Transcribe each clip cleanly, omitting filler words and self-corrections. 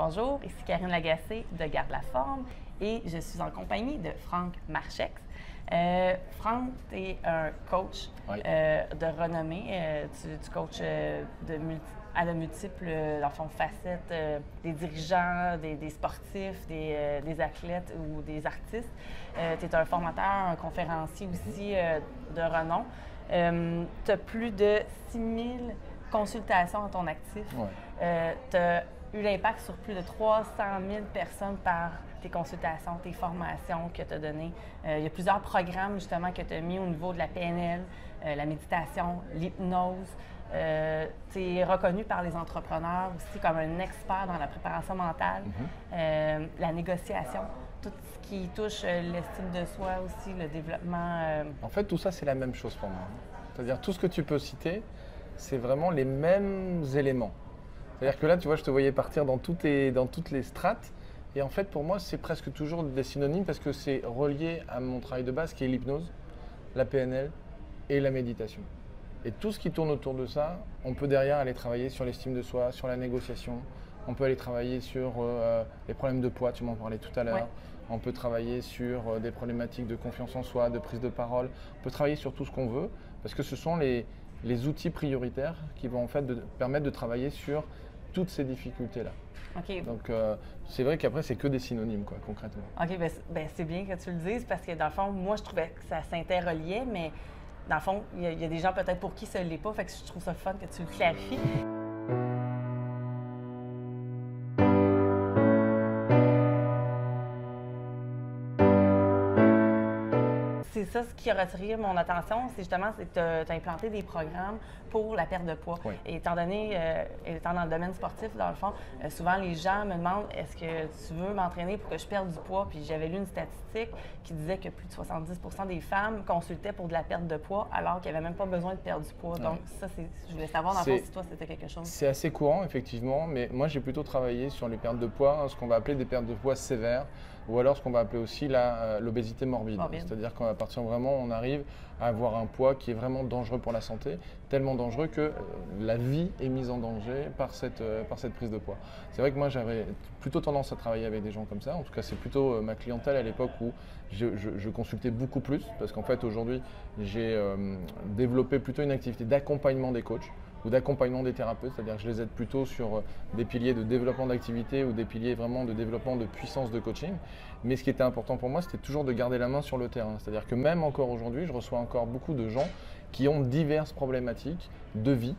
Bonjour, ici Karine Lagacé de Garde la Forme et je suis en compagnie de Franck Marchex. Franck, tu es un coach de renommée. Tu coaches à de multiples dans le fond, facettes, des dirigeants, des sportifs, des athlètes ou des artistes. Tu es un formateur, un conférencier aussi de renom. Tu as plus de 6000 consultations à ton actif. Tu as eu l'impact sur plus de 300 000 personnes par tes consultations, tes formations que tu as données. Il y a plusieurs programmes justement que tu as mis au niveau de la PNL, la méditation, l'hypnose. Tu es reconnu par les entrepreneurs aussi comme un expert dans la préparation mentale, la négociation, tout ce qui touche l'estime de soi aussi, le développement. En fait, tout ça, c'est la même chose pour moi. C'est-à-dire tout ce que tu peux citer, c'est vraiment les mêmes éléments. C'est-à-dire que là, tu vois, je te voyais partir dans toutes les strates. Et en fait, pour moi, c'est presque toujours des synonymes parce que c'est relié à mon travail de base qui est l'hypnose, la PNL et la méditation. Et tout ce qui tourne autour de ça, on peut derrière aller travailler sur l'estime de soi, sur la négociation. On peut aller travailler sur les problèmes de poids, tu m'en parlais tout à l'heure. On peut travailler sur des problématiques de confiance en soi, de prise de parole. On peut travailler sur tout ce qu'on veut parce que ce sont les outils prioritaires qui vont en fait permettre de travailler sur toutes ces difficultés-là. Okay. Donc, c'est vrai qu'après, c'est que des synonymes, quoi, concrètement. OK, ben c'est bien que tu le dises parce que dans le fond, moi, je trouvais que ça s'interreliait, mais dans le fond, il y a des gens peut-être pour qui ça ne l'est pas, fait que je trouve ça fun que tu le clarifies. C'est ça ce qui a retiré mon attention, c'est justement que tu as implanté des programmes pour la perte de poids. Oui. Et étant donné, étant dans le domaine sportif, dans le fond, souvent les gens me demandent est-ce que tu veux m'entraîner pour que je perde du poids? Puis j'avais lu une statistique qui disait que plus de 70% des femmes consultaient pour de la perte de poids alors qu'elles n'avaient même pas besoin de perdre du poids. Donc ça, je voulais savoir dans le fond si toi c'était quelque chose. C'est assez courant, effectivement, mais moi j'ai plutôt travaillé sur les pertes de poids, ce qu'on va appeler des pertes de poids sévères, ou alors ce qu'on va appeler aussi l'obésité morbide. C'est-à-dire qu'à partir vraiment, on arrive à avoir un poids qui est vraiment dangereux pour la santé, tellement dangereux que la vie est mise en danger par cette prise de poids. C'est vrai que moi j'avais plutôt tendance à travailler avec des gens comme ça, en tout cas c'est plutôt ma clientèle à l'époque où je consultais beaucoup plus, parce qu'en fait aujourd'hui j'ai développé plutôt une activité d'accompagnement des coachs ou d'accompagnement des thérapeutes, c'est-à-dire que je les aide plutôt sur des piliers de développement d'activité ou des piliers vraiment de développement de puissance de coaching. Mais ce qui était important pour moi, c'était toujours de garder la main sur le terrain. C'est-à-dire que même encore aujourd'hui, je reçois encore beaucoup de gens qui ont diverses problématiques de vie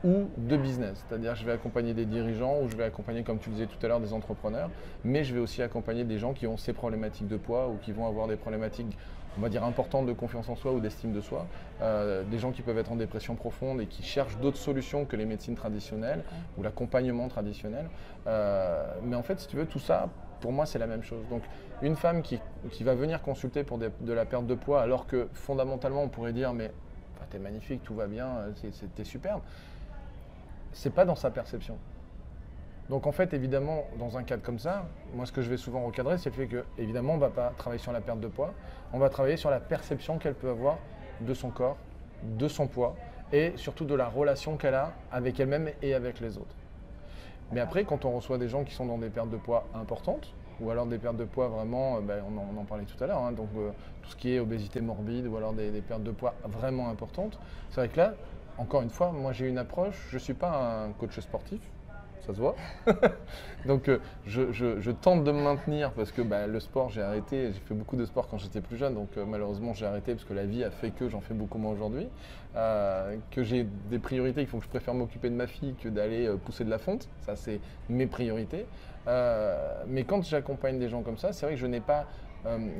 ou de business. C'est-à-dire je vais accompagner des dirigeants ou je vais accompagner, comme tu disais tout à l'heure, des entrepreneurs, mais je vais aussi accompagner des gens qui ont ces problématiques de poids ou qui vont avoir des problématiques, on va dire, importantes de confiance en soi ou d'estime de soi, des gens qui peuvent être en dépression profonde et qui cherchent d'autres solutions que les médecines traditionnelles ou l'accompagnement traditionnel. Mais en fait, si tu veux, tout ça, pour moi, c'est la même chose. Donc, une femme qui va venir consulter pour de la perte de poids, alors que fondamentalement, on pourrait dire, mais t'es magnifique, tout va bien, t'es superbe. C'est pas dans sa perception. Donc en fait, évidemment, dans un cadre comme ça, moi ce que je vais souvent recadrer, c'est le fait que, évidemment, on ne va pas travailler sur la perte de poids, on va travailler sur la perception qu'elle peut avoir de son corps, de son poids et surtout de la relation qu'elle a avec elle-même et avec les autres. Mais après, quand on reçoit des gens qui sont dans des pertes de poids importantes, ou alors des pertes de poids vraiment, on en parlait tout à l'heure, hein, donc tout ce qui est obésité morbide ou alors des pertes de poids vraiment importantes, c'est vrai que là, encore une fois, moi j'ai une approche, je ne suis pas un coach sportif, ça se voit. Donc je tente de me maintenir parce que le sport, j'ai arrêté, j'ai fait beaucoup de sport quand j'étais plus jeune, donc malheureusement j'ai arrêté parce que la vie a fait que j'en fais beaucoup moins aujourd'hui, que j'ai des priorités, il faut que je préfère m'occuper de ma fille que d'aller pousser de la fonte, ça c'est mes priorités. Mais quand j'accompagne des gens comme ça, c'est vrai que je n'ai pas,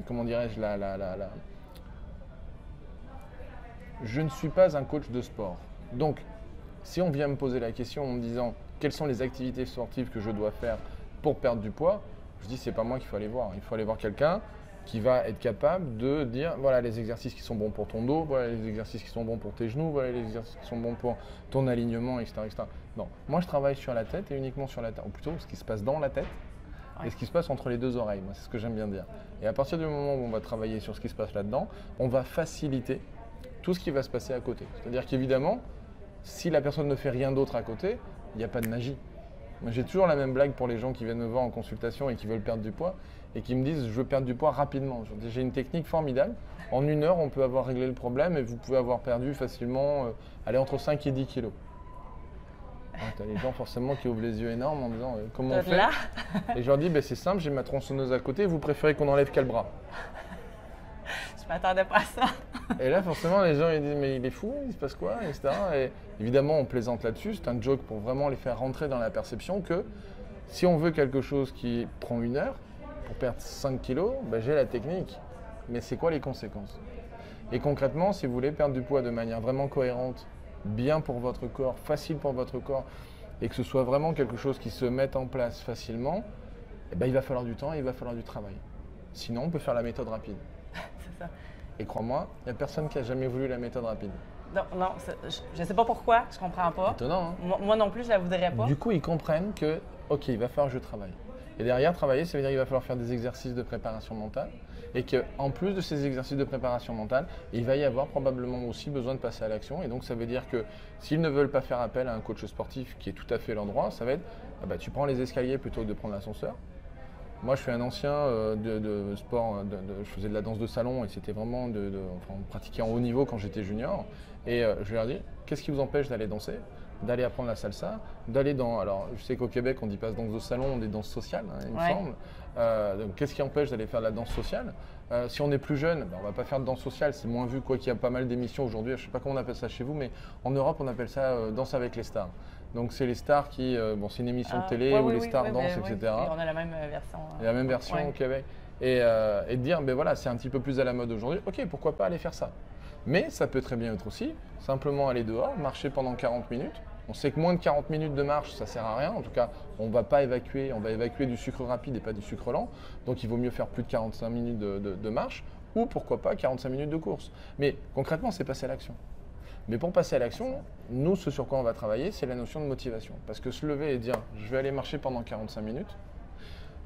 comment dirais-je, je ne suis pas un coach de sport. Donc, si on vient me poser la question en me disant quelles sont les activités sportives que je dois faire pour perdre du poids, je dis c'est pas moi qu'il faut aller voir. Il faut aller voir quelqu'un qui va être capable de dire voilà les exercices qui sont bons pour ton dos, voilà les exercices qui sont bons pour tes genoux, voilà les exercices qui sont bons pour ton alignement, etc., etc. Non, moi je travaille sur la tête et uniquement sur la tête, ou plutôt ce qui se passe dans la tête et ce qui se passe entre les deux oreilles. Moi, c'est ce que j'aime bien dire. Et à partir du moment où on va travailler sur ce qui se passe là-dedans, on va faciliter tout ce qui va se passer à côté. C'est-à-dire qu'évidemment, si la personne ne fait rien d'autre à côté, il n'y a pas de magie. J'ai toujours la même blague pour les gens qui viennent me voir en consultation et qui veulent perdre du poids et qui me disent je veux perdre du poids rapidement. J'ai une technique formidable. En 1 heure, on peut avoir réglé le problème et vous pouvez avoir perdu facilement entre 5 et 10 kilos. Tu as les gens forcément qui ouvrent les yeux énormes en disant comment on fait. Et je leur dis c'est simple, j'ai ma tronçonneuse à côté, vous préférez qu'on enlève quel bras? Je m'attendais pas à ça. Et là forcément les gens ils disent mais il est fou, il se passe quoi, etc. Et évidemment on plaisante là-dessus, c'est un joke pour vraiment les faire rentrer dans la perception que si on veut quelque chose qui prend 1 heure pour perdre 5 kilos, j'ai la technique. Mais c'est quoi les conséquences? Et concrètement, si vous voulez perdre du poids de manière vraiment cohérente, bien pour votre corps, facile pour votre corps, et que ce soit vraiment quelque chose qui se mette en place facilement, il va falloir du temps et il va falloir du travail. Sinon, on peut faire la méthode rapide. C'est ça. Et crois-moi, il n'y a personne qui a jamais voulu la méthode rapide. Non, je ne sais pas pourquoi, je comprends pas. Étonnant, hein? Moi non plus, je la voudrais pas. Du coup, ils comprennent que, ok, il va falloir que je travaille. Et derrière, travailler, ça veut dire qu'il va falloir faire des exercices de préparation mentale et qu'en plus de ces exercices de préparation mentale, il va y avoir probablement aussi besoin de passer à l'action. Et donc, ça veut dire que s'ils ne veulent pas faire appel à un coach sportif qui est tout à fait l'endroit, ça va être tu prends les escaliers plutôt que de prendre l'ascenseur. Moi, je suis un ancien de sport, je faisais de la danse de salon et c'était vraiment on pratiquait en haut niveau quand j'étais junior. Et je leur dis, qu'est-ce qui vous empêche d'aller danser, d'aller apprendre la salsa, d'aller dans… Alors, je sais qu'au Québec, on dit pas danse de salon, on dit danse sociale, il me semble. Donc, qu'est-ce qui empêche d'aller faire de la danse sociale? Si on est plus jeune, on ne va pas faire de danse sociale, c'est moins vu, quoi qu'il y a pas mal d'émissions aujourd'hui. Je ne sais pas comment on appelle ça chez vous, mais en Europe, on appelle ça danse avec les stars. Donc, c'est les stars qui… c'est une émission de télé où les stars dansent, etc. Et on a la même version. La même version au Québec. Et de dire, voilà, c'est un petit peu plus à la mode aujourd'hui. Ok, pourquoi pas aller faire ça? Mais ça peut très bien être aussi simplement aller dehors, marcher pendant 40 minutes. On sait que moins de 40 minutes de marche, ça ne sert à rien. En tout cas, on va évacuer du sucre rapide et pas du sucre lent. Donc, il vaut mieux faire plus de 45 minutes de marche ou pourquoi pas 45 minutes de course. Mais concrètement, c'est passer à l'action. Mais pour passer à l'action, nous, ce sur quoi on va travailler, c'est la notion de motivation. Parce que se lever et dire « je vais aller marcher pendant 45 minutes »,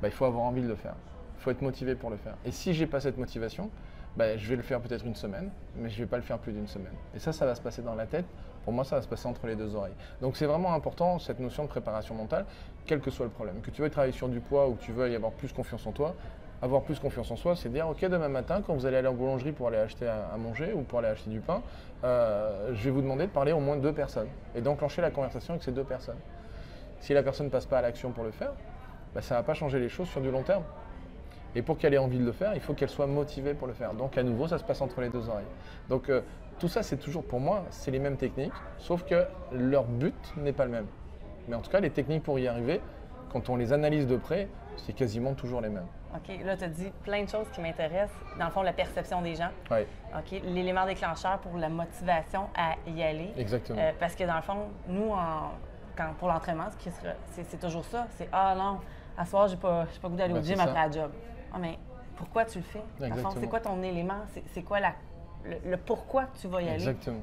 il faut avoir envie de le faire. Il faut être motivé pour le faire. Et si je n'ai pas cette motivation, je vais le faire peut-être 1 semaine, mais je ne vais pas le faire plus d'1 semaine. Et ça va se passer dans la tête. Pour moi, ça va se passer entre les 2 oreilles. Donc c'est vraiment important, cette notion de préparation mentale, quel que soit le problème. Que tu veuilles travailler sur du poids ou que tu veuilles avoir plus confiance en toi, avoir plus confiance en soi, c'est dire, ok, demain matin, quand vous allez aller en boulangerie pour aller acheter à manger ou pour aller acheter du pain, je vais vous demander de parler au moins 2 personnes et d'enclencher la conversation avec ces 2 personnes. Si la personne ne passe pas à l'action pour le faire, ça ne va pas changer les choses sur du long terme. Et pour qu'elle ait envie de le faire, il faut qu'elle soit motivée pour le faire. Donc à nouveau, ça se passe entre les 2 oreilles. Donc tout ça, c'est toujours pour moi, c'est les mêmes techniques, sauf que leur but n'est pas le même. Mais en tout cas, les techniques pour y arriver, quand on les analyse de près, c'est quasiment toujours les mêmes. OK, là, tu as dit plein de choses qui m'intéressent. Dans le fond, la perception des gens. Oui. OK, l'élément déclencheur pour la motivation à y aller. Exactement. Parce que dans le fond, nous, pour l'entraînement, c'est toujours ça. C'est « Ah non, à ce soir, j'ai pas goût d'aller au gym après la job. » Ah, mais pourquoi tu le fais? Exactement. C'est quoi ton élément? C'est quoi le pourquoi tu vas y aller? Exactement.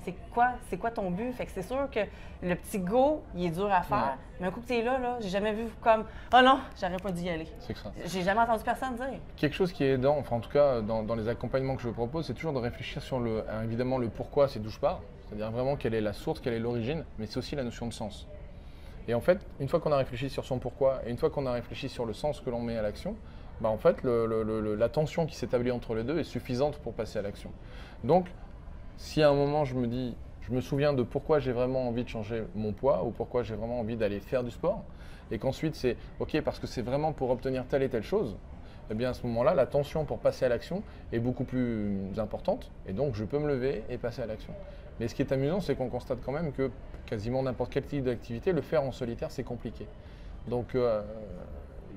C'est quoi ton but? Fait que c'est sûr que le petit go, il est dur à faire. Ouais. Mais un coup que tu es là, j'ai jamais vu comme « Oh non, j'aurais pas dû y aller. » C'est ça. J'ai jamais entendu personne dire. Quelque chose qui est aidant, enfin en tout cas dans les accompagnements que je propose, c'est toujours de réfléchir sur évidemment le pourquoi, c'est d'où je pars. C'est-à-dire vraiment quelle est la source, quelle est l'origine, mais c'est aussi la notion de sens. Et en fait, une fois qu'on a réfléchi sur son pourquoi et une fois qu'on a réfléchi sur le sens que l'on met à l'action, en fait, la tension qui s'établit entre les deux est suffisante pour passer à l'action. Donc, si à un moment je me souviens de pourquoi j'ai vraiment envie de changer mon poids ou pourquoi j'ai vraiment envie d'aller faire du sport, et qu'ensuite c'est OK parce que c'est vraiment pour obtenir telle et telle chose, eh bien à ce moment-là, la tension pour passer à l'action est beaucoup plus importante et donc je peux me lever et passer à l'action. Mais ce qui est amusant, c'est qu'on constate quand même que quasiment n'importe quel type d'activité, le faire en solitaire, c'est compliqué. Donc,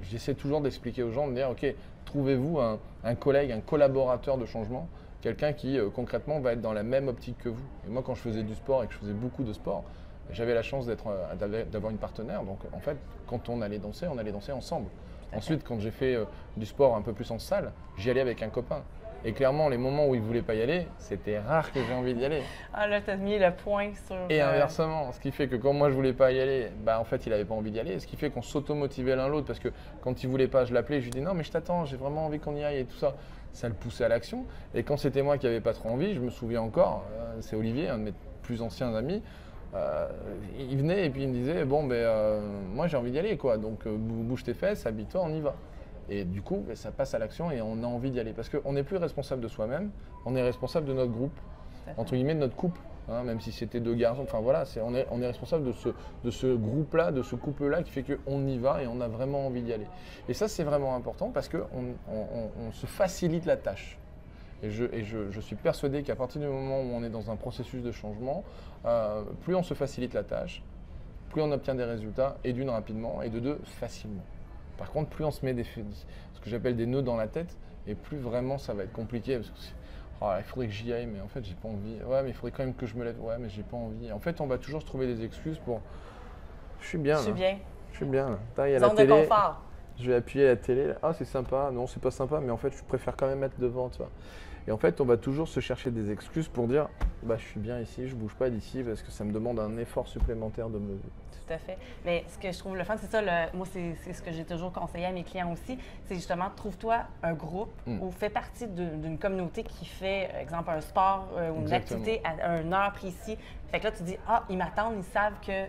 j'essaie toujours d'expliquer aux gens, de dire, OK, trouvez-vous un collègue, un collaborateur de changement, quelqu'un qui concrètement va être dans la même optique que vous. Et moi, quand je faisais du sport et que je faisais beaucoup de sport, j'avais la chance d'avoir une partenaire. Donc, en fait, quand on allait danser ensemble. Ensuite, quand j'ai fait du sport un peu plus en salle, j'y allais avec un copain. Et clairement, les moments où il ne voulait pas y aller, c'était rare que j'ai envie d'y aller. Ah là, tu as mis le point sur… Et inversement, ce qui fait que quand moi je ne voulais pas y aller, en fait, il n'avait pas envie d'y aller. Ce qui fait qu'on s'auto-motivait l'un l'autre parce que quand il ne voulait pas, je l'appelais, je lui dis non, mais je t'attends, j'ai vraiment envie qu'on y aille et tout ça. Ça le poussait à l'action. Et quand c'était moi qui n'avais pas trop envie, je me souviens encore, c'est Olivier, un de mes plus anciens amis, il venait et puis il me disait, bon, moi j'ai envie d'y aller, quoi. Donc bouge tes fesses, habille-toi, on y va. Et du coup, ça passe à l'action et on a envie d'y aller. Parce qu'on n'est plus responsable de soi-même, on est responsable de notre groupe, entre guillemets de notre couple. Hein, même si c'était 2 garçons, enfin voilà, on est responsable de ce groupe-là, de ce couple-là qui fait qu'on y va et on a vraiment envie d'y aller. Et ça, c'est vraiment important parce qu'on on se facilite la tâche. Et je suis persuadé qu'à partir du moment où on est dans un processus de changement, plus on se facilite la tâche, plus on obtient des résultats, et d'une rapidement, et de deux facilement. Par contre, plus on se met ce que j'appelle des nœuds dans la tête, et plus vraiment ça va être compliqué. Parce que il faudrait que j'y aille, mais en fait, j'ai pas envie. Ouais, mais il faudrait quand même que je me lève. Ouais, mais j'ai pas envie. En fait, on va toujours se trouver des excuses pour. Je suis bien. Je suis bien. Là, il y a Zone la télé. de confort. Je vais appuyer la télé. Là. Ah, c'est sympa. Non, c'est pas sympa, mais en fait, je préfère quand même être devant, tu vois. Et en fait, on va toujours se chercher des excuses pour dire je suis bien ici, je bouge pas d'ici parce que ça me demande un effort supplémentaire de me. Tout à fait. Mais ce que je trouve le fun, c'est ça, moi, c'est ce que j'ai toujours conseillé à mes clients aussi, c'est justement, trouve-toi un groupe ou fais partie d'une communauté qui fait, exemple, un sport ou une activité à une heure précise. Fait que là, tu dis, ils m'attendent, ils savent que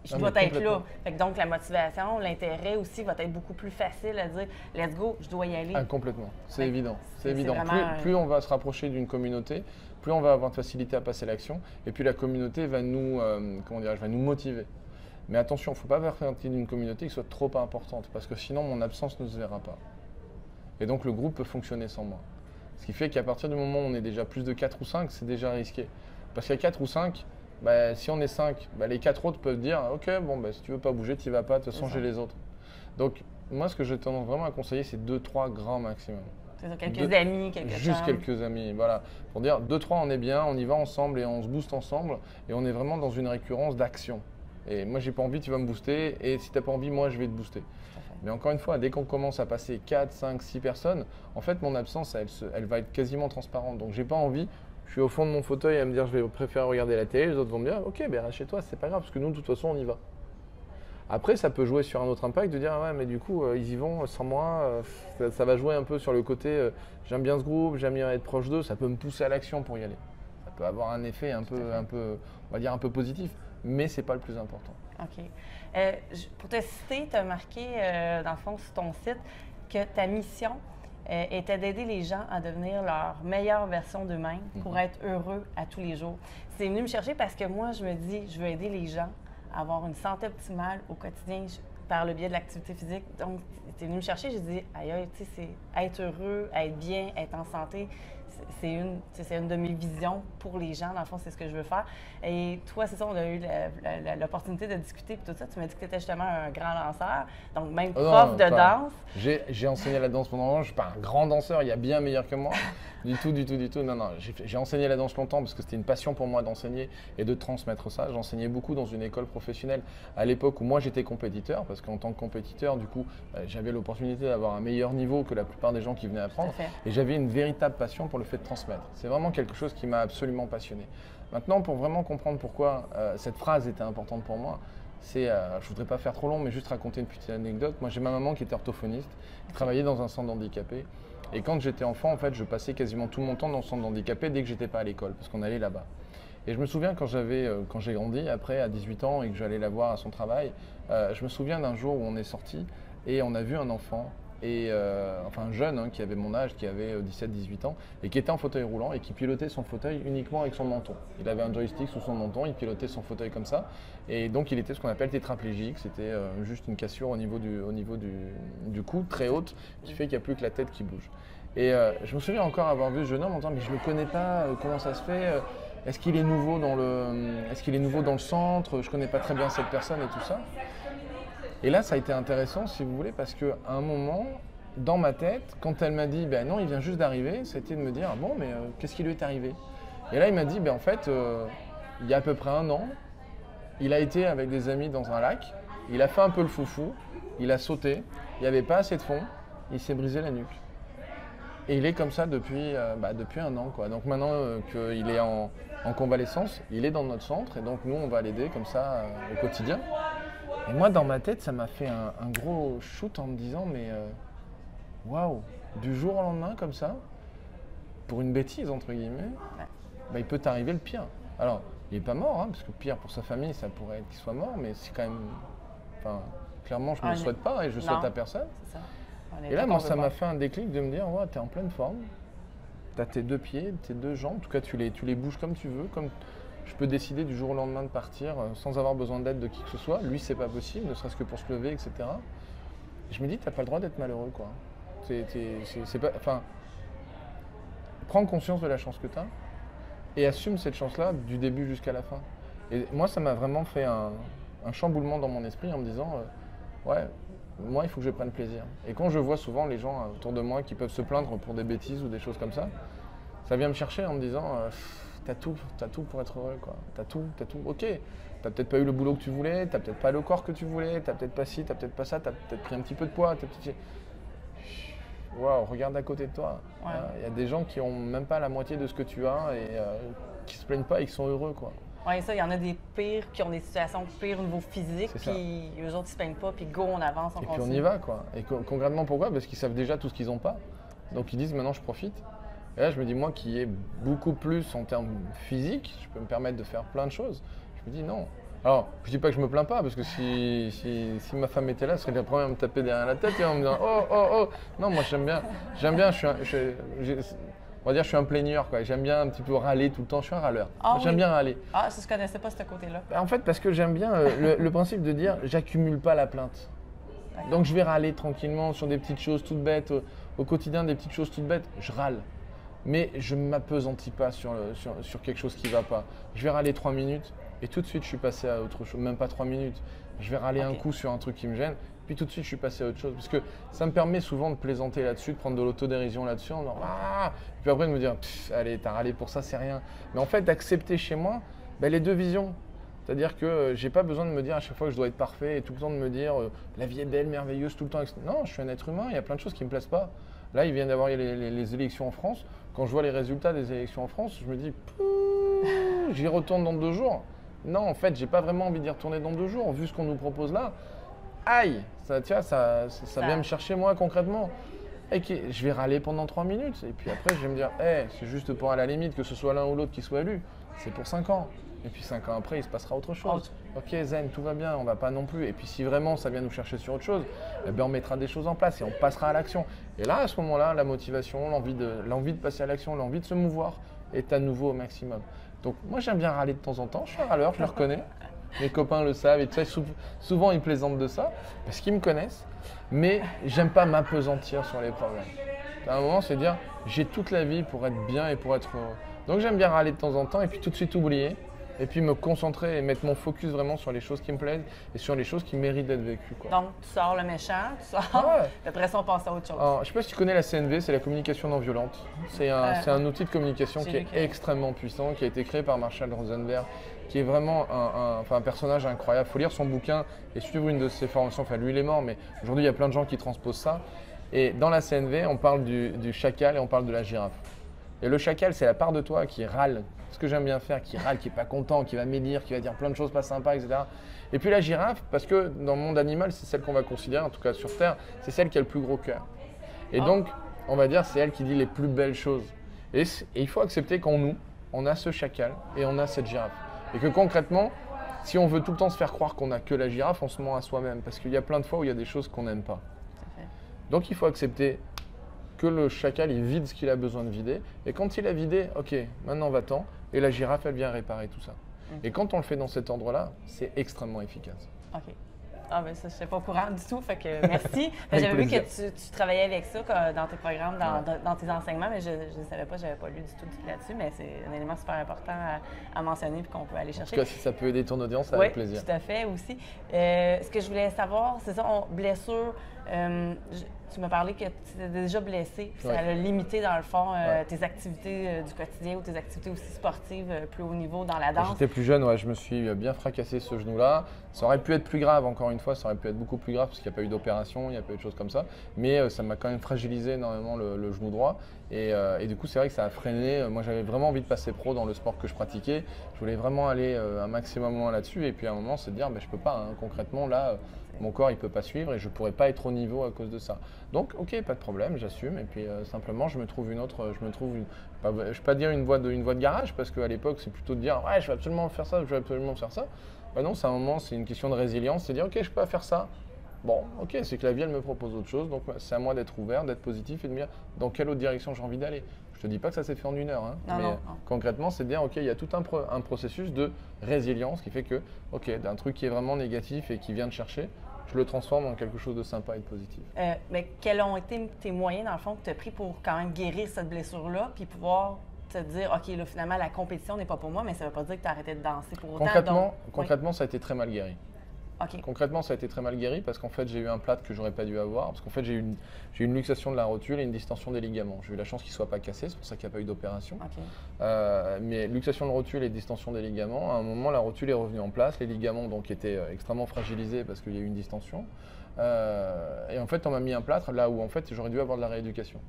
je dois être là. Fait que donc, la motivation, l'intérêt aussi va être beaucoup plus facile à dire, let's go, je dois y aller. Complètement. C'est évident. C'est évident. Plus on va se rapprocher d'une communauté, plus on va avoir de facilité à passer l'action. Et puis la communauté va nous, va nous motiver. Mais attention, il ne faut pas faire partie d'une communauté qui soit trop importante, parce que sinon mon absence ne se verra pas. Et donc le groupe peut fonctionner sans moi. Ce qui fait qu'à partir du moment où on est déjà plus de 4 ou 5, c'est déjà risqué. Parce qu'à 4 ou 5, si on est 5, les 4 autres peuvent dire « Ok, si tu ne veux pas bouger, tu n'y vas pas, de toute façon j'ai les autres ». Donc moi, ce que j'ai tendance vraiment à conseiller, c'est 2-3 grands maximum. Quelques amis, Juste quelques amis, voilà. Pour dire 2-3, on est bien, on y va ensemble et on se booste ensemble. Et on est vraiment dans une récurrence d'action. Et moi, j'ai pas envie, tu vas me booster. Et si tu n'as pas envie, moi, je vais te booster. Mais encore une fois, dès qu'on commence à passer 4, 5, 6 personnes, en fait, mon absence, elle va être quasiment transparente. Donc, j'ai pas envie. Je suis au fond de mon fauteuil à me dire, je vais préférer regarder la télé. Les autres vont me dire, ok, reste chez toi, c'est pas grave, parce que nous, de toute façon, on y va. Après, ça peut jouer sur un autre impact de dire, ouais, mais du coup, ils y vont sans moi. Ça va jouer un peu sur le côté, j'aime bien ce groupe, j'aime bien être proche d'eux. Ça peut me pousser à l'action pour y aller. Ça peut avoir un effet un peu, on va dire un peu positif. Mais ce n'est pas le plus important. OK. Pour te citer, tu as marqué, dans le fond, sur ton site, que ta mission était d'aider les gens à devenir leur meilleure version d'eux-mêmes pour être heureux à tous les jours. C'est venu me chercher parce que moi, je me dis, je veux aider les gens à avoir une santé optimale au quotidien par le biais de l'activité physique. Donc, tu es venu me chercher, j'ai dit, aïe, tu sais, c'est être heureux, être bien, être en santé. C'est une de mes visions pour les gens. Dans le fond, c'est ce que je veux faire. Et toi, c'est ça, on a eu l'opportunité de discuter et tout ça. Tu m'as dit que tu étais justement un grand danseur, donc même prof de danse. J'ai enseigné la danse pendant longtemps. Je ne suis pas un grand danseur, il y a bien meilleur que moi. Du tout. Non. J'ai enseigné la danse longtemps parce que c'était une passion pour moi d'enseigner et de transmettre ça. J'enseignais beaucoup dans une école professionnelle à l'époque où moi j'étais compétiteur, parce qu'en tant que compétiteur, du coup, j'avais l'opportunité d'avoir un meilleur niveau que la plupart des gens qui venaient apprendre. Et j'avais une véritable passion pour le fait de transmettre. C'est vraiment quelque chose qui m'a absolument passionné. Maintenant, pour vraiment comprendre pourquoi cette phrase était importante pour moi, je ne voudrais pas faire trop long, mais juste raconter une petite anecdote. Moi, j'ai ma maman qui était orthophoniste, qui travaillait dans un centre d'handicapés. Et quand j'étais enfant, en fait, je passais quasiment tout mon temps dans le centre d'handicapés dès que j'étais pas à l'école, parce qu'on allait là-bas. Et je me souviens quand j'ai grandi, après à 18 ans, et que j'allais la voir à son travail, je me souviens d'un jour où on est sorti et on a vu un enfant, enfin un jeune qui avait mon âge, qui avait 17-18 ans, et qui était en fauteuil roulant et qui pilotait son fauteuil uniquement avec son menton. Il avait un joystick sous son menton, il pilotait son fauteuil comme ça, et donc il était ce qu'on appelle tétraplégique, c'était juste une cassure au niveau du cou, très haute, qui fait qu'il n'y a plus que la tête qui bouge. Et je me souviens encore avoir vu ce jeune homme en disant, mais je ne le connais pas, comment ça se fait, est-ce qu'il est nouveau dans le centre, je ne connais pas très bien cette personne et tout ça. Et là, ça a été intéressant, si vous voulez, parce qu'à un moment, dans ma tête, quand elle m'a dit « non, il vient juste d'arriver », ça a été de me dire « bon, mais qu'est-ce qui lui est arrivé ?» Et là, il m'a dit « en fait, il y a à peu près 1 an, il a été avec des amis dans un lac, il a fait un peu le foufou, il a sauté, il n'y avait pas assez de fond, il s'est brisé la nuque. Et il est comme ça depuis 1 an, quoi. Donc maintenant qu'il est en convalescence, il est dans notre centre, et donc nous, on va l'aider comme ça au quotidien. Et moi, dans ma tête, ça m'a fait un gros shoot en me disant, mais waouh, du jour au lendemain, comme ça, pour une bêtise, entre guillemets, il peut t'arriver le pire. Alors, il n'est pas mort, hein, parce que pire pour sa famille, ça pourrait être qu'il soit mort, mais c'est quand même. Enfin, clairement, je ne le souhaite pas et je ne souhaite à personne. C'est ça. Et là, moi, ça m'a fait un déclic de me dire, ouais, tu es en pleine forme, tu as tes 2 pieds, tes 2 jambes, en tout cas, tu les bouges comme tu veux, comme je peux décider du jour au lendemain de partir sans avoir besoin d'aide de qui que ce soit. Lui, c'est pas possible, ne serait-ce que pour se lever, etc. Et je me dis, tu n'as pas le droit d'être malheureux, quoi. C'est pas, enfin, prends conscience de la chance que tu as et assume cette chance-là du début jusqu'à la fin. Et moi, ça m'a vraiment fait un chamboulement dans mon esprit en me disant, ouais, moi, il faut que je prenne plaisir. Et quand je vois souvent les gens autour de moi qui peuvent se plaindre pour des bêtises ou des choses comme ça vient me chercher en me disant, t'as tout pour être heureux, quoi. T'as tout. Ok, t'as peut-être pas eu le boulot que tu voulais, t'as peut-être pas le corps que tu voulais, t'as peut-être pas ci, t'as peut-être pas ça, t'as peut-être pris un petit peu de poids, Waouh, regarde à côté de toi. Il y a des gens qui ont même pas la moitié de ce que tu as et qui se plaignent pas et qui sont heureux, quoi. Oui, ça, il y en a des pires qui ont des situations pires au niveau physique, puis eux autres, ils se plaignent pas, puis go, on avance, on continue. Et puis on y va, quoi. Et concrètement, pourquoi? Parce qu'ils savent déjà tout ce qu'ils n'ont pas. Donc ils disent, maintenant, je profite. Et là, je me dis, moi qui ai beaucoup plus en termes physiques, je peux me permettre de faire plein de choses. Je me dis, non. Alors, je dis pas que je me plains pas, parce que si ma femme était là, elle serait la première à me taper derrière la tête et en me disant, oh. Non, moi, j'aime bien, on va dire, je suis un plaigneur, quoi. J'aime bien un petit peu râler tout le temps. Je suis un râleur. J'aime bien râler. Ah, je ne connaissais pas ce côté-là. En fait, parce que j'aime bien le principe de dire, j'accumule pas la plainte. Donc, je vais râler tranquillement sur des petites choses toutes bêtes, au quotidien, des petites choses toutes bêtes. Je râle. Mais je ne m'appesantis pas sur quelque chose qui ne va pas. Je vais râler 3 minutes et tout de suite, je suis passé à autre chose. Même pas 3 minutes. Je vais râler un coup sur un truc qui me gêne. Puis tout de suite, je suis passé à autre chose. Parce que ça me permet souvent de plaisanter là-dessus, de prendre de l'autodérision là-dessus. En disant, et puis après, de me dire, allez, t'as râlé pour ça, c'est rien. Mais en fait, d'accepter chez moi les 2 visions. C'est-à-dire que j'ai pas besoin de me dire à chaque fois que je dois être parfait et tout le temps de me dire la vie est belle, merveilleuse tout le temps. Non, je suis un être humain, il y a plein de choses qui ne me plaisent pas. Là, il vient d'avoir les élections en France. Quand je vois les résultats des élections en France, je me dis, j'y retourne dans 2 jours. Non, en fait, j'ai pas vraiment envie d'y retourner dans 2 jours. Vu ce qu'on nous propose là, aïe, ça vient me chercher moi concrètement. Et je vais râler pendant 3 minutes. Et puis après, je vais me dire, c'est juste pour à la limite que ce soit l'un ou l'autre qui soit élu. C'est pour 5 ans. Et puis 5 ans après, il se passera autre chose. Ok, zen, tout va bien, on va pas non plus. Et puis si vraiment ça vient nous chercher sur autre chose, on mettra des choses en place et on passera à l'action. Et là, à ce moment-là, la motivation, l'envie de passer à l'action, l'envie de se mouvoir est à nouveau au maximum. Donc moi, j'aime bien râler de temps en temps. Je suis un râleur, je le reconnais. Mes copains le savent et tu sais, souvent ils plaisantent de ça parce qu'ils me connaissent. Mais j'aime pas m'appesantir sur les problèmes. À un moment, c'est dire, j'ai toute la vie pour être bien et pour être heureux. Donc j'aime bien râler de temps en temps et puis tout de suite oublier. Et puis me concentrer et mettre mon focus vraiment sur les choses qui me plaisent et sur les choses qui méritent d'être vécues, quoi. Donc, tu sors le méchant, tu sors, après ça, on passe à autre chose. Alors, je ne sais pas si tu connais la CNV, c'est la communication non violente. C'est un outil de communication qui est extrêmement puissant, qui a été créé par Marshall Rosenberg, qui est vraiment un personnage incroyable. Il faut lire son bouquin et suivre une de ses formations. Enfin, lui, il est mort, mais aujourd'hui, il y a plein de gens qui transposent ça. Et dans la CNV, on parle du chacal et on parle de la girafe. Et le chacal, c'est la part de toi qui râle, ce que j'aime bien faire, qui râle, qui n'est pas content, qui va médire, qui va dire plein de choses pas sympas, etc. Et puis la girafe, parce que dans le monde animal, c'est celle qu'on va considérer, en tout cas sur Terre, c'est celle qui a le plus gros cœur. Et donc, on va dire, c'est elle qui dit les plus belles choses. Et il faut accepter qu'en nous, on a ce chacal et on a cette girafe. Et que concrètement, si on veut tout le temps se faire croire qu'on n'a que la girafe, on se ment à soi-même. Parce qu'il y a plein de fois où il y a des choses qu'on n'aime pas. Donc il faut accepter que le chacal, il vide ce qu'il a besoin de vider. Et quand il a vidé, ok, maintenant va-t'en. Et la girafe, elle vient réparer tout ça. Et quand on le fait dans cet ordre-là, c'est extrêmement efficace. OK. Ah ben ça, je n'étais pas au courant du tout, fait que merci. J'avais vu que tu travaillais avec ça dans tes programmes, dans tes enseignements, mais je ne savais pas, je n'avais pas lu du tout là-dessus, mais c'est un élément super important à mentionner et qu'on peut aller chercher. En tout cas, si ça peut aider ton audience, avec plaisir. Oui, tout à fait aussi. Ce que je voulais savoir, c'est ça, blessure. Tu m'as parlé que tu étais déjà blessé, puis ça a limité dans le fond tes activités du quotidien ou tes activités aussi sportives plus haut niveau dans la danse. Quand j'étais plus jeune, je me suis bien fracassé ce genou-là. Ça aurait pu être plus grave, encore une fois, ça aurait pu être beaucoup plus grave parce qu'il n'y a pas eu d'opération, il n'y a pas eu de choses comme ça. Mais ça m'a quand même fragilisé énormément le genou droit. Et du coup, c'est vrai que ça a freiné. Moi, j'avais vraiment envie de passer pro dans le sport que je pratiquais. Je voulais vraiment aller un maximum loin là-dessus. Et puis à un moment, c'est de dire, je ne peux pas, concrètement, là, mon corps il peut pas suivre et je pourrais pas être au niveau à cause de ça. Donc ok, pas de problème, j'assume et puis simplement je me trouve je vais pas dire une voie de garage parce qu'à l'époque c'est plutôt de dire ouais je vais absolument faire ça, je vais absolument faire ça. Bah non, c'est un moment, c'est une question de résilience, c'est dire ok je peux pas faire ça. Bon, ok, c'est que la vie, elle me propose autre chose, donc c'est à moi d'être ouvert, d'être positif et de me dire dans quelle autre direction j'ai envie d'aller. Je te dis pas que ça s'est fait en 1 heure, hein, mais concrètement, c'est de dire, ok, il y a tout un processus de résilience qui fait que, ok, d'un truc qui est vraiment négatif et qui vient de chercher, je le transforme en quelque chose de sympa et de positif. Mais quels ont été tes moyens, dans le fond, que tu as pris pour quand même guérir cette blessure-là, puis pouvoir te dire, ok, là, finalement, la compétition n'est pas pour moi, mais ça ne veut pas dire que tu as arrêté de danser pour autant. Concrètement, ça a été très mal guéri. Okay. Concrètement, ça a été très mal guéri parce qu'en fait, j'ai eu un plâtre que j'aurais pas dû avoir. Parce qu'en fait, j'ai eu une luxation de la rotule et une distension des ligaments. J'ai eu la chance qu'ils ne soient pas cassés, c'est pour ça qu'il n'y a pas eu d'opération. Okay. Mais luxation de rotule et distension des ligaments, à un moment, la rotule est revenue en place. Les ligaments donc, étaient extrêmement fragilisés parce qu'il y a eu une distension. Et en fait, on m'a mis un plâtre là où en fait, j'aurais dû avoir de la rééducation.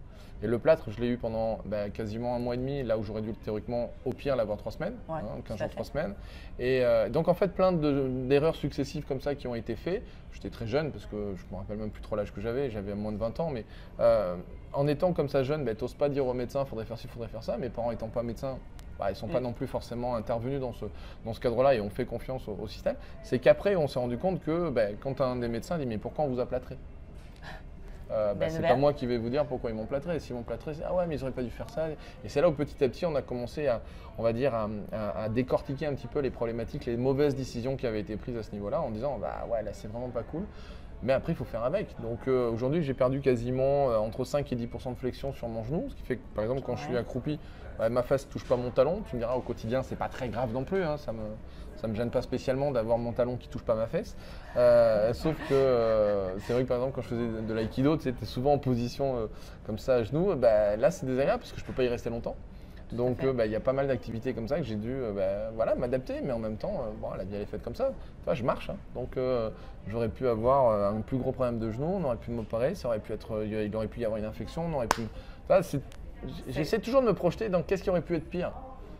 Et le plâtre, je l'ai eu pendant quasiment 1 mois et demi, là où j'aurais dû théoriquement au pire l'avoir 3 semaines, 15 jours, 3 semaines. Et donc en fait, plein d'erreurs successives comme ça qui ont été faites. J'étais très jeune parce que je ne me rappelle même plus trop l'âge que j'avais moins de 20 ans. Mais en étant comme ça jeune, tu n'oses pas dire au médecin, il faudrait faire ci, il faudrait faire ça. Mes parents étant pas médecins, ils ne sont pas non plus forcément intervenus dans ce cadre-là et ont fait confiance au système. C'est qu'après, on s'est rendu compte que quand un des médecins dit « mais pourquoi on vous a plâtré ?» c'est pas moi qui vais vous dire pourquoi ils m'ont plâtré. S'ils m'ont plâtré, c'est ah ouais mais ils auraient pas dû faire ça. Et c'est là où petit à petit on a commencé à décortiquer un petit peu les problématiques, les mauvaises décisions qui avaient été prises à ce niveau-là en disant bah ouais là c'est vraiment pas cool. Mais après il faut faire avec. Donc aujourd'hui j'ai perdu quasiment entre 5 et 10% de flexion sur mon genou, ce qui fait que par exemple quand je suis accroupi, ma face touche pas mon talon. Tu me diras au quotidien c'est pas très grave non plus, hein, ça me gêne pas spécialement d'avoir mon talon qui touche pas ma fesse. Sauf que c'est vrai que par exemple quand je faisais de l'aïkido, tu étais souvent en position comme ça à genoux, là c'est désagréable parce que je peux pas y rester longtemps. Donc il y a pas mal d'activités comme ça que j'ai dû m'adapter, mais en même temps, la vie elle est faite comme ça. Enfin, je marche, hein. Donc j'aurais pu avoir un plus gros problème de genou, on aurait pu m'opérer, il aurait pu y avoir une infection, on aurait pu. J'essaie toujours de me projeter dans qu'est-ce qui aurait pu être pire.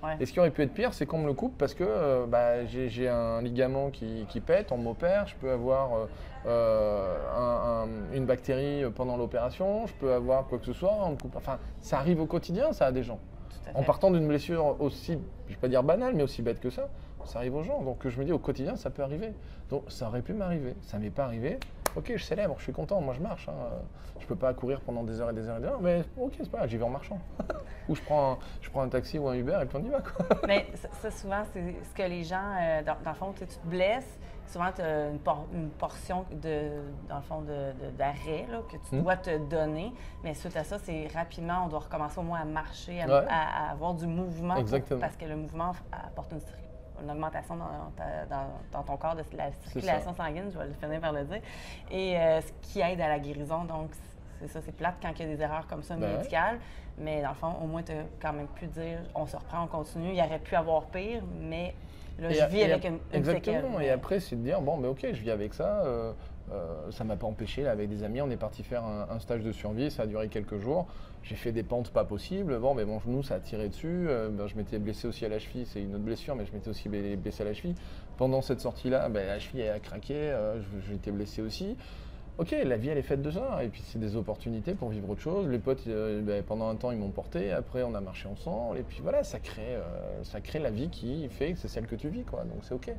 Ouais. Et ce qui aurait pu être pire, c'est qu'on me le coupe parce que j'ai un ligament qui pète, on m'opère, je peux avoir une bactérie pendant l'opération, je peux avoir quoi que ce soit, on me coupe. Enfin, ça arrive au quotidien, ça à des gens. En partant d'une blessure aussi, je ne vais pas dire banale, mais aussi bête que ça arrive aux gens. Donc je me dis au quotidien, ça peut arriver. Donc ça aurait pu m'arriver, ça ne m'est pas arrivé. Ok, je célèbre, je suis content, moi je marche. Hein. Je ne peux pas courir pendant des heures et des heures et des heures, mais ok, c'est pas grave, j'y vais en marchant. Ou je prends un taxi ou un Uber et puis on y va. Quoi. Mais ça, souvent, c'est ce que les gens, dans le fond, tu te blesses, souvent tu as une portion d'arrêt que tu dois te donner, mais suite à ça, c'est rapidement, on doit recommencer au moins à marcher, à avoir du mouvement. Parce que le mouvement apporte une augmentation dans ton corps de la circulation sanguine, je vais le finir par le dire, et ce qui aide à la guérison. Donc, c'est ça, c'est plate quand il y a des erreurs comme ça médicales, mais dans le fond, au moins, tu as quand même pu dire on se reprend, on continue. Il y aurait pu avoir pire, mais là, je vis avec une exactement. séquelle. Et après, c'est de dire bon, ok, je vis avec ça. Ça ne m'a pas empêché, là, avec des amis, on est parti faire un stage de survie, ça a duré quelques jours. J'ai fait des pentes pas possibles. Bon, mais mon genou, ça a tiré dessus. Je m'étais blessé aussi à la cheville, c'est une autre blessure, mais je m'étais aussi blessé à la cheville. Pendant cette sortie-là, la cheville a craqué, j'étais blessé aussi. Ok, la vie elle est faite de ça, et puis c'est des opportunités pour vivre autre chose. Les potes, pendant un temps, ils m'ont porté, après on a marché ensemble, et puis voilà, ça crée la vie qui fait que c'est celle que tu vis, quoi. Donc c'est ok.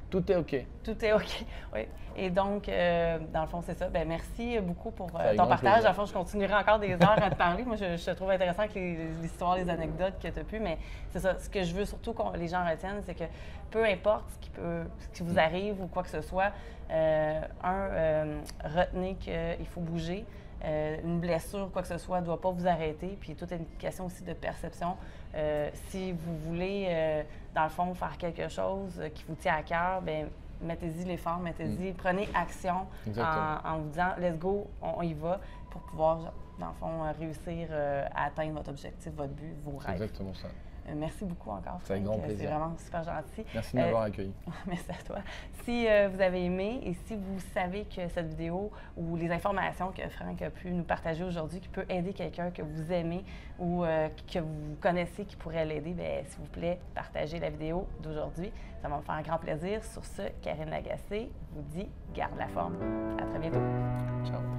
Tout est ok. Tout est ok, oui. Et donc, dans le fond, c'est ça. Merci beaucoup pour ton partage. Plaisir. Dans le fond, je continuerai encore des heures à te parler. Moi, je te trouve intéressant avec les histoires, les anecdotes que tu as pu, mais c'est ça. Ce que je veux surtout que les gens retiennent, c'est que peu importe ce qui vous arrive ou quoi que ce soit, retenez qu'il faut bouger. Une blessure, quoi que ce soit, ne doit pas vous arrêter. Puis tout est une question aussi de perception. Si vous voulez, dans le fond, faire quelque chose qui vous tient à cœur, mettez-y l'effort, prenez action en vous disant « let's go, on y va » pour pouvoir, dans le fond, réussir à atteindre votre objectif, votre but, vos rêves. C'est exactement ça. Merci beaucoup encore, C'est avec grand plaisir. C'est vraiment super gentil. Merci de m'avoir accueilli. Merci à toi. Si vous avez aimé et si vous savez que cette vidéo ou les informations que Franck a pu nous partager aujourd'hui qui peut aider quelqu'un que vous aimez ou que vous connaissez qui pourrait l'aider, bien, s'il vous plaît, partagez la vidéo d'aujourd'hui. Ça va me faire un grand plaisir. Sur ce, Karine Lagacé vous dit garde la forme. À très bientôt. Ciao.